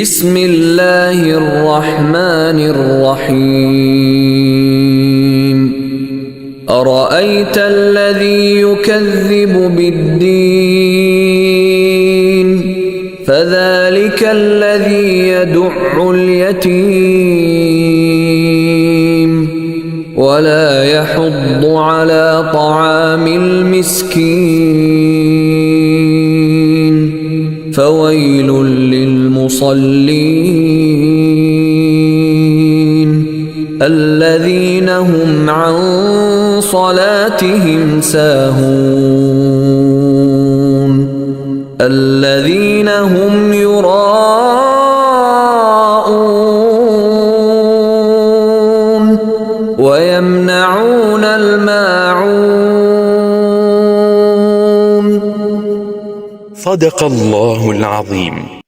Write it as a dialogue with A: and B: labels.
A: بسم الله الرحمن الرحيم أرأيت الذي يكذب بالدين فذلك الذي يدع اليتيم ولا يحض على طعام المسكين فويل للمصلين الذين هم عن صلاتهم ساهون الذين هم يراءون ويمنعون الماعون.
B: صدق الله العظيم.